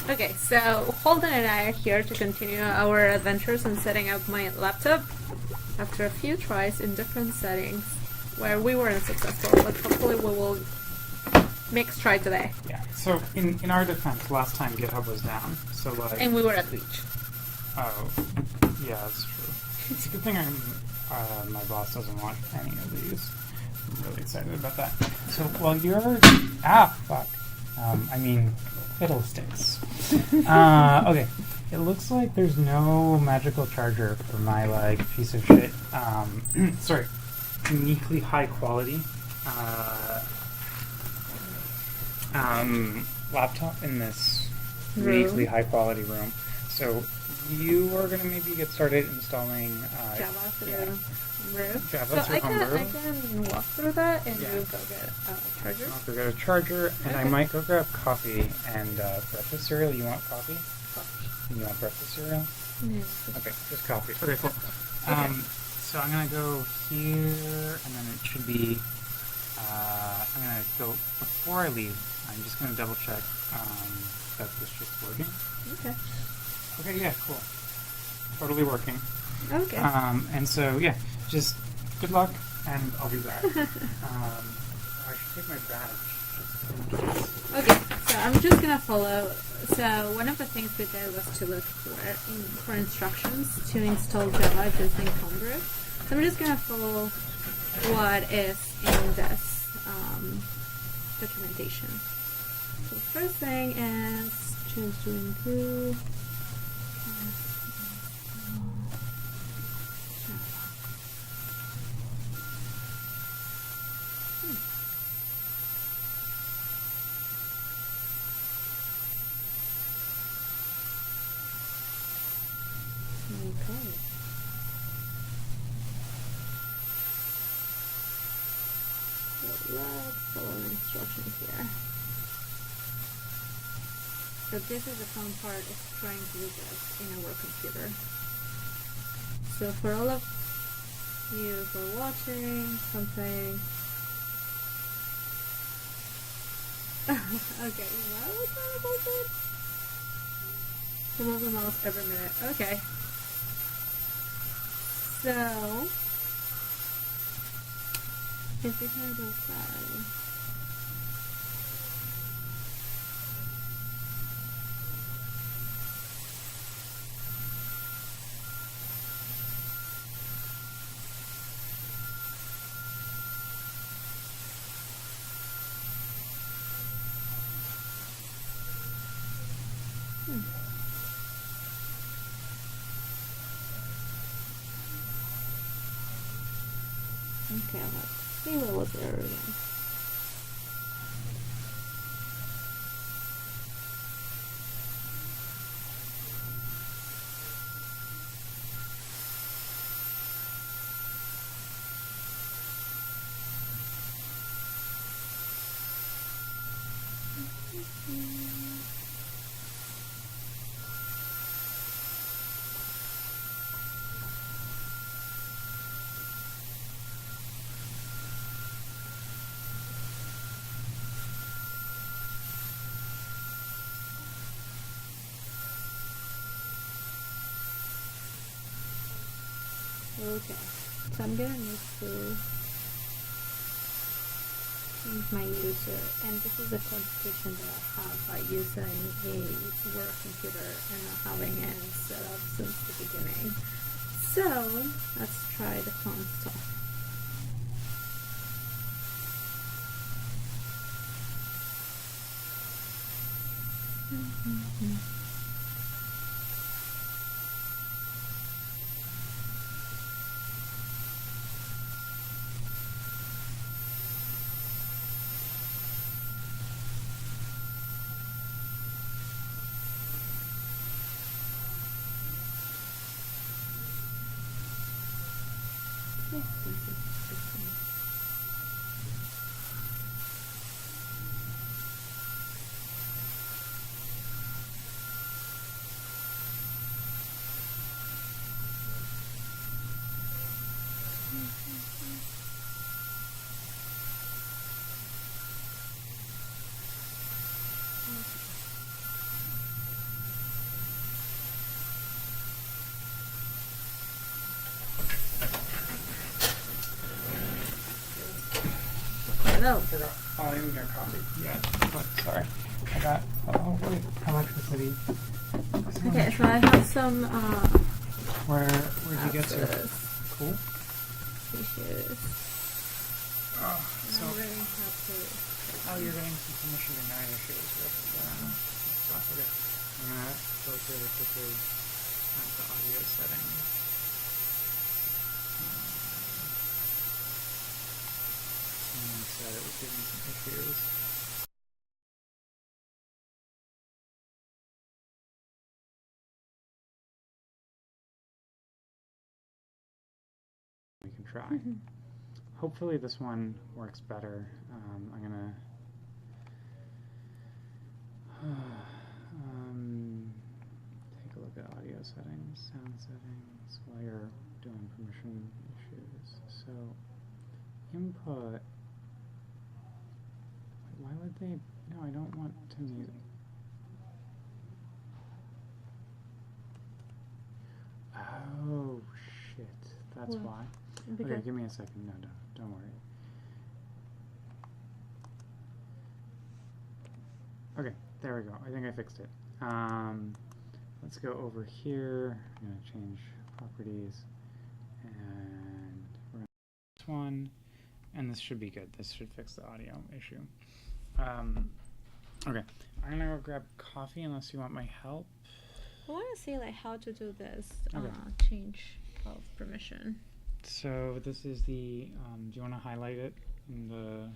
Okay, so Holden and I are here to continue our adventures in setting up my laptop after a few tries in different settings where we weren't successful, but hopefully we will make a try today. Yeah, so in our defense, last time GitHub was down, so like... And we were at beach. Oh, yeah, that's true. It's a good thing my boss doesn't watch any of these. I'm really excited about that. So, while you're... fuck. Fiddlesticks. Okay. It looks like there's no magical charger for my, piece of shit, sorry, uniquely high quality, laptop in this uniquely high quality room. So, you are going to maybe get started installing, Java through Brew. Java through I can walk through that and Yeah. you go get a charger. I'll go get a charger, and I might go grab coffee and breakfast cereal. You want coffee? Coffee. You want breakfast cereal? Yeah. Okay, just coffee. Okay, cool. Okay. So I'm gonna go here, and then it should be. I'm gonna go before I leave. I'm just gonna double check that this shit's working. Okay. Okay, yeah, cool. Totally working. Okay. And so yeah, just good luck, and I'll be back. I should take my badge. Okay, so I'm just gonna follow. So one of the things we did was to look for instructions to install Java just in Homebrew. So I'm just gonna follow what is in this documentation. So the first thing is just to improve. Okay. So let's follow the instructions here. So this is the fun part of trying to do this in a work computer. So for all of you who are watching something. Okay, what was that about that? To move the mouse every minute. Okay. So, if we kind of go side. Okay, let's see what was there again. Okay, so I'm gonna need to change my user, and this is the complication that I have by using a work computer and not having it set up since the beginning. So let's try the fun stuff. no. forgot. Oh, I didn't get coffee yet. But sorry. I got. Oh wait, electricity. Okay, so I have some. Where'd you get to? Cool. Issues. Oh, so. I'm really happy. Oh, you're getting some permission to nine issues with stuff. Okay. I'm gonna go really quickly at the audio settings. Someone said it was giving some issues. We can try. Hopefully this one works better. I'm gonna take a look at audio settings, sound settings, while you're doing permission issues. So input. Why would they? No, I don't want to mute. Oh shit! That's What? why. Because Okay, give me a second. No, don't worry. Okay, there we go. I think I fixed it. Let's go over here. I'm gonna change properties, and we're gonna this one, and this should be good. This should fix the audio issue. Okay, I'm gonna go grab coffee unless you want my help. I want to see like how to do this Okay. change of permission. So this is the. Do you want to highlight it in the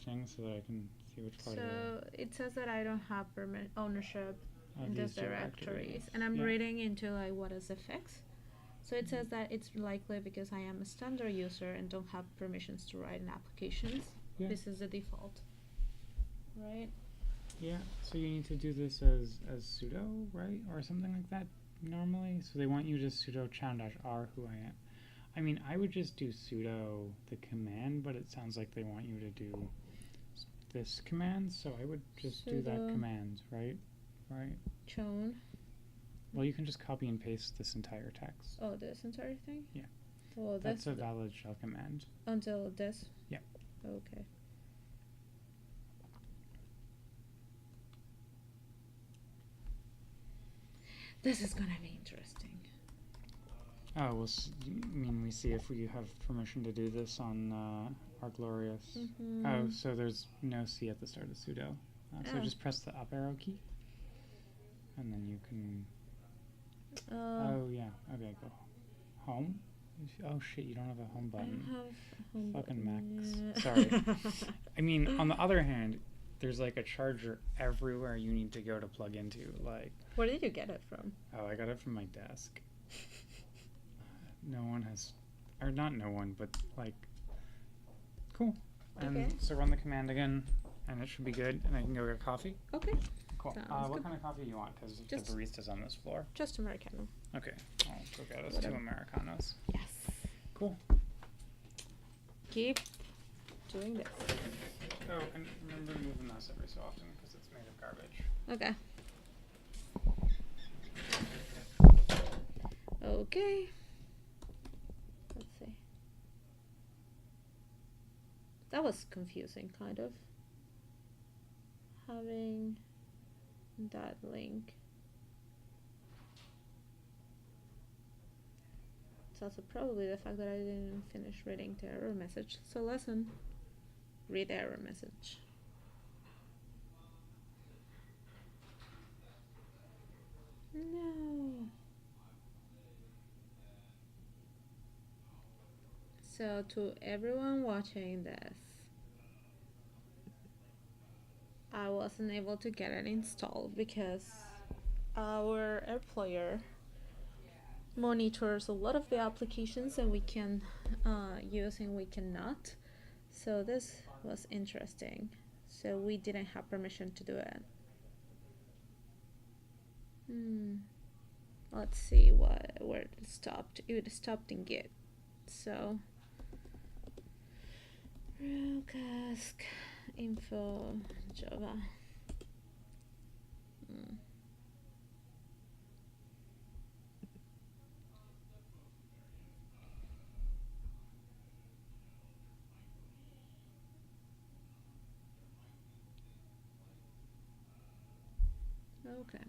thing so that I can see which part? So it says that I don't have ownership in these these directories, and I'm Yeah. reading into like what is the fix. So it says that it's likely because I am a standard user and don't have permissions to write in applications. Yeah. This is the default, right? Yeah, so you need to do this as sudo, right? Or something like that normally. So they want you to sudo chown-r who I am. I mean, I would just do sudo the command, but it sounds like they want you to do this command, so I would just do that Sudo command, right? Right? chown. Well, you can just copy and paste this entire text. Oh, this entire thing? Yeah. Well, That's a valid shell command. until this? Yeah. Okay. This is gonna be interesting. Oh, well, we see if we have permission to do this on our glorious. Oh, so there's no C at the start of sudo. So just press the up arrow key, and then you can. Oh yeah. Okay, go home. Oh shit! You don't have a home button. I don't have a home Fucking button. Macs. Sorry. I mean, on the other hand, there's like a charger everywhere you need to go to plug into. Like. Where did you get it from? Oh, I got it from my desk. No one has, or not no one, but like, cool. And Okay. so run the command again, and it should be good, and I can go get coffee. Okay. Cool. Sounds What good. kind of coffee do you want? Because the Just- barista's on this floor. Just Americano. Okay, I'll go get us Whatever. 2 Americanos. Yes. Cool. Keep doing this. Oh, and remember moving this every so often because it's made of garbage. Okay. Okay. Let's see. That was confusing, kind of. Having that link. It's also probably the fact that I didn't finish reading the error message. So lesson, read the error message. No. So to everyone watching this, I wasn't able to get it installed because our employer monitors a lot of the applications that we can use and we cannot. So this was interesting. So we didn't have permission to do it. Let's see where it stopped. It stopped in Git. So Rocask info Java. Okay.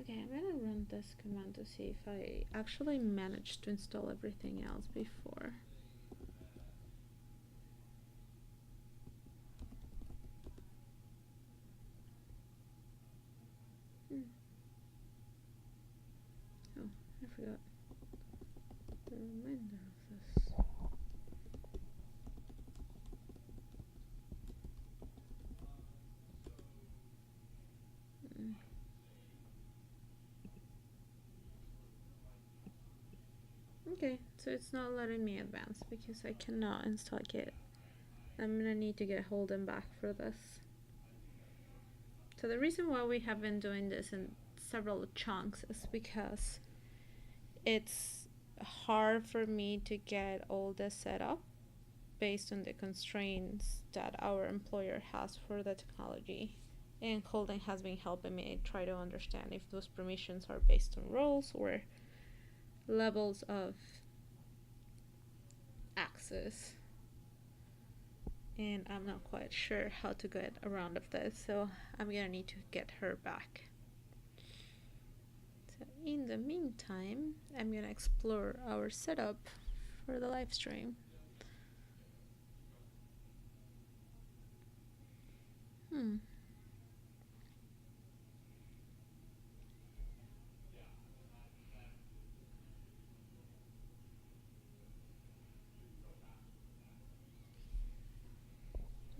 Okay, I'm gonna run this command to see if I actually managed to install everything else before. Oh, I forgot the remainder of this. Okay, so it's not letting me advance because I cannot install Git. I'm gonna need to get Holden back for this. So the reason why we have been doing this in several chunks is because it's hard for me to get all this set up based on the constraints that our employer has for the technology. And Holden has been helping me try to understand if those permissions are based on roles or levels of access. And I'm not quite sure how to get around of this, so I'm gonna need to get her back. So in the meantime, I'm gonna explore our setup for the live stream.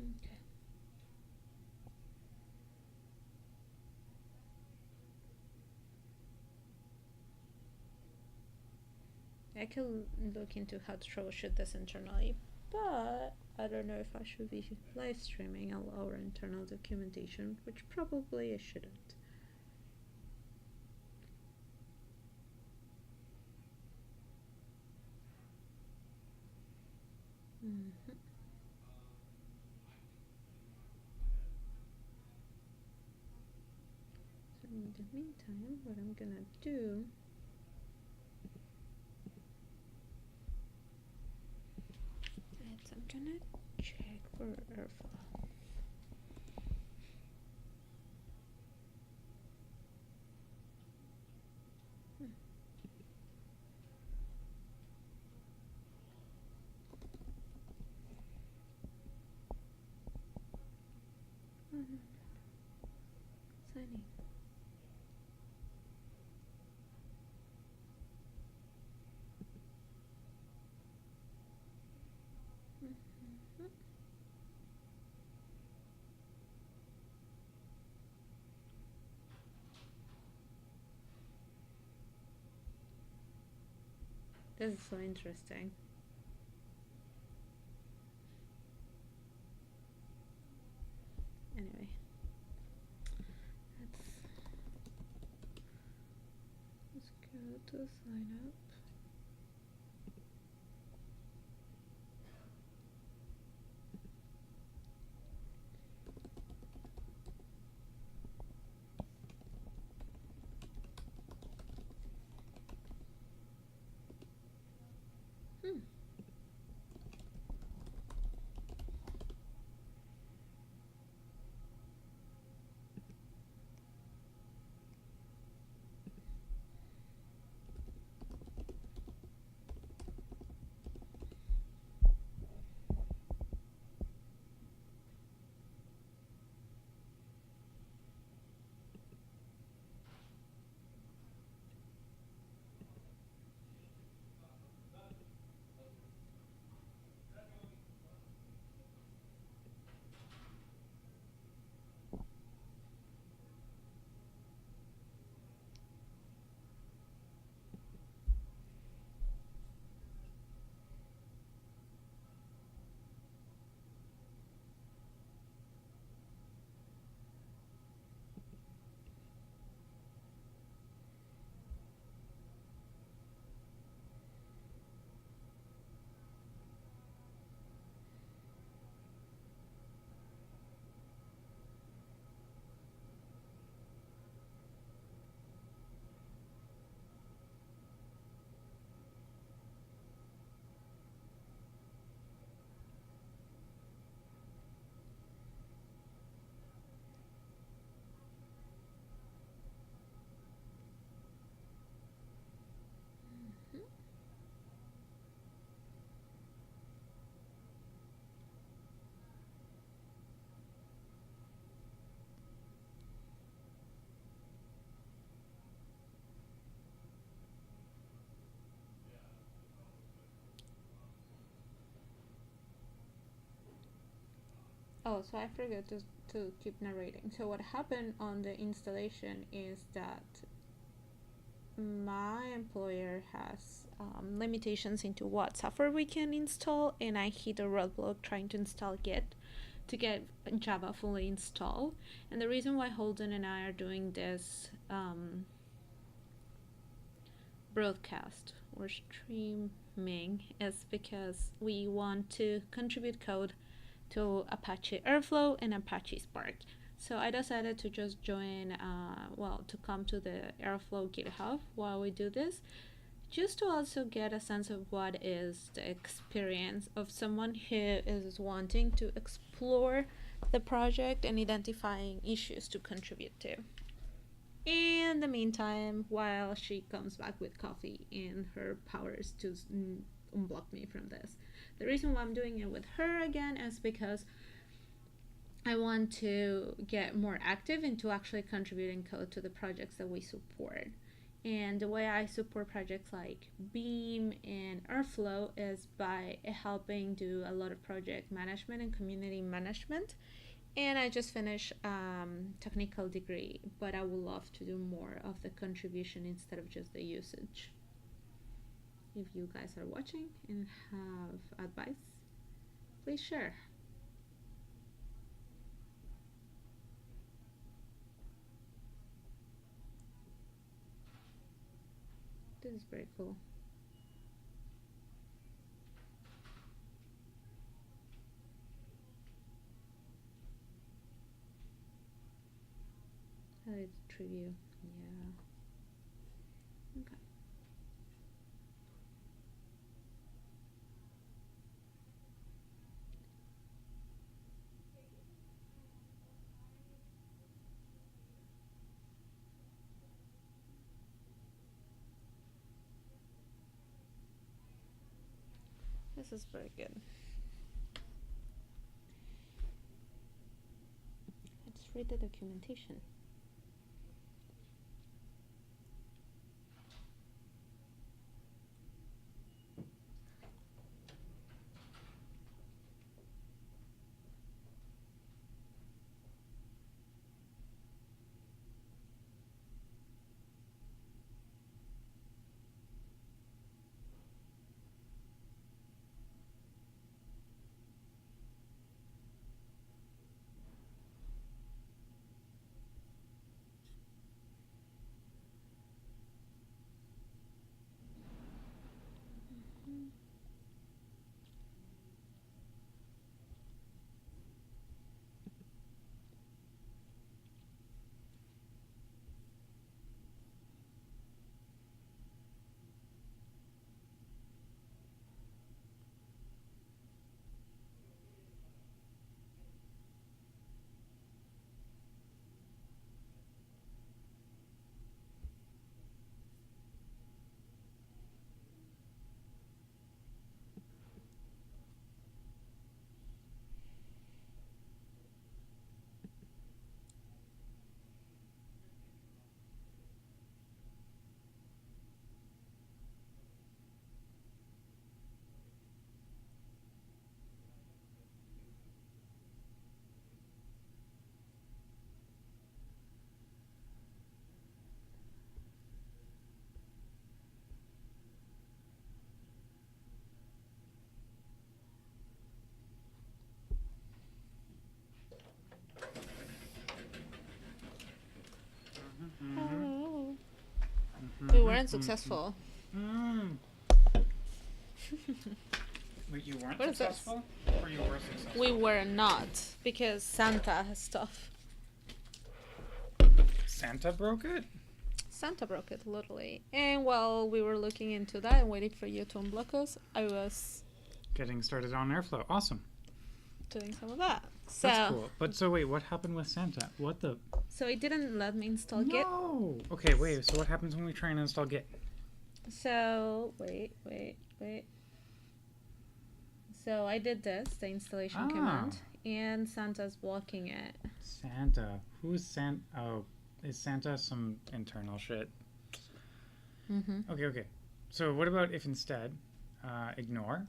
Okay. I can look into how to troubleshoot this internally, but I don't know if I should be live streaming all our internal documentation, which probably I shouldn't. So in the meantime, what I'm gonna do is I'm gonna check for airflow. Oh no, signing. This is so interesting. Anyway, let's go to sign up. Oh, so I forgot to keep narrating. So what happened on the installation is that my employer has limitations into what software we can install, and I hit a roadblock trying to install Git to get Java fully installed. And the reason why Holden and I are doing this broadcast or streaming is because we want to contribute code to Apache Airflow and Apache Spark. So I decided to just join, to come to the Airflow GitHub while we do this, just to also get a sense of what is the experience of someone who is wanting to explore the project and identifying issues to contribute to. In the meantime, while she comes back with coffee and her powers to unblock me from this. The reason why I'm doing it with her again is because I want to get more active into actually contributing code to the projects that we support. And the way I support projects like Beam and Airflow is by helping do a lot of project management and community management. And I just finished technical degree, but I would love to do more of the contribution instead of just the usage. If you guys are watching and have advice, please share. This is very cool. I like the tree view. Yeah. Okay. This is very good. Let's read the documentation. Oh. We weren't successful. Wait, you weren't What is this? successful? Or you were successful? We were not, because Santa has stuff. Santa broke it? Santa broke it, literally. And while we were looking into that and waiting for you to unblock us, I was Getting started on Airflow. Awesome. doing some of that. So, That's cool. But so wait, what happened with Santa? What the? so it didn't let me install Git. No! Okay, wait, so what happens when we try and install Git? So, wait. So I did this, the installation command, and Santa's blocking it. Santa. Who's Santa? Oh, is Santa some internal shit? Mm-hmm. Okay. So what about if instead, ignore,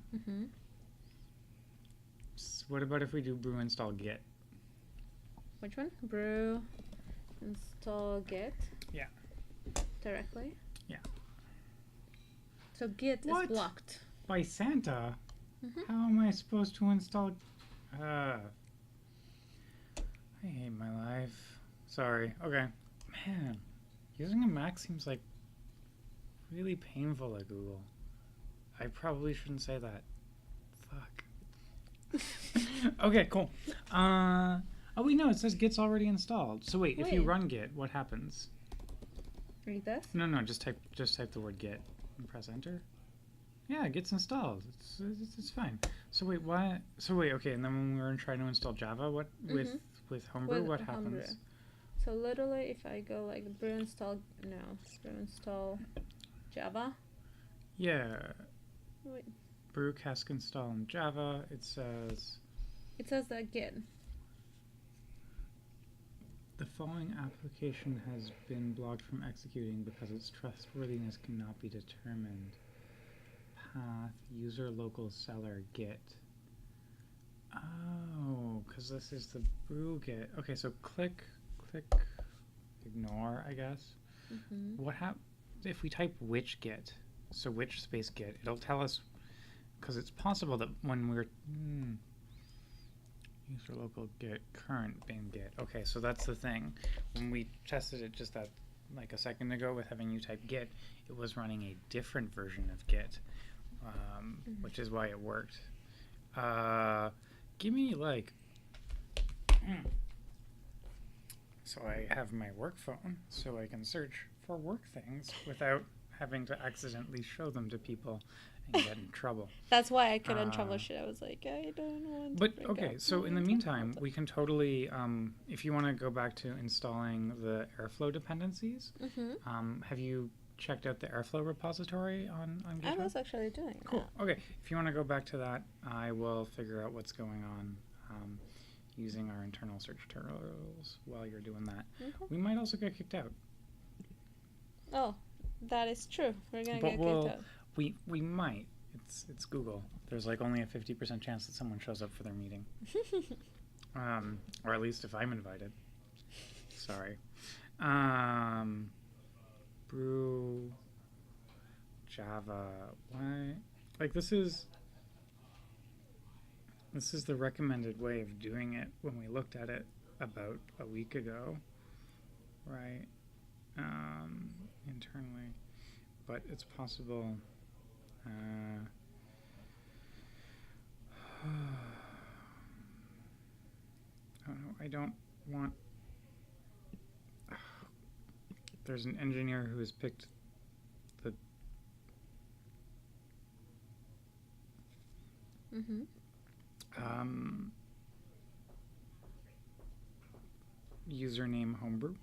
what about if we do brew install git? Which one? Brew install git? Yeah. Directly? Yeah. So git is blocked. By Santa? Mm-hmm. How am I supposed to install? I hate my life. Sorry. Okay. Man, using a Mac seems like really painful at Google. I probably shouldn't say that. Fuck. Okay, cool. Oh wait, no, it says Git's already installed. So wait, if you run Git, what happens? Read this? No, just type the word Git and press enter. Yeah, it gets installed. It's fine. So wait, what? So wait, okay, and then when we were trying to install Java, what with Homebrew, what happens? So literally, if I go like brew install Java. Yeah. Wait. Brew cask install in Java. It says that Git. The following application has been blocked from executing because its trustworthiness cannot be determined. Path user local seller Git. Oh, because this is the brew Git. Okay, so click ignore, I guess. What happens if we type which Git? So which space Git? It'll tell us, because it's possible that when we're user local Git current bin Git. Okay, so that's the thing. When we tested it just that like a second ago with having you type Git, it was running a different version of Git, which is why it worked. Give me like. So I have my work phone, so I can search for work things without having to accidentally show them to people and get in trouble. That's why I couldn't troubleshoot. I was like, I don't want to. But okay, so in the meantime, we can totally, if you want to go back to installing the Airflow dependencies, have you checked out the Airflow repository on GitHub? I was actually doing that. Cool. Okay, if you want to go back to that, I will figure out what's going on using our internal search terminals while you're doing that. We might also get kicked out. Oh, that is true. We're gonna get kicked out. We might. It's Google. There's like only a 50% chance that someone shows up for their meeting. Or at least if I'm invited. Sorry. Brew Java. Why? Like this is the recommended way of doing it when we looked at it about a week ago, right? Internally, but it's possible. Oh no, I don't want. There's an engineer who has picked the. Username Homebrew.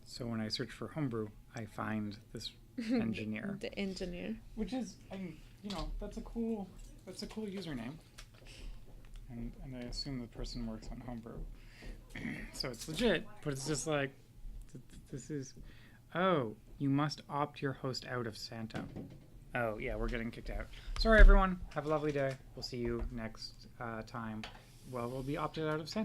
So when I search for Homebrew, I find this engineer. The engineer. Which is, that's a cool username. And I assume the person works on Homebrew. So it's legit, but it's just like, this is, oh, you must opt your host out of Santa. Oh, yeah, we're getting kicked out. Sorry, everyone. Have a lovely day. We'll see you next time. Well, we'll be opted out of Santa.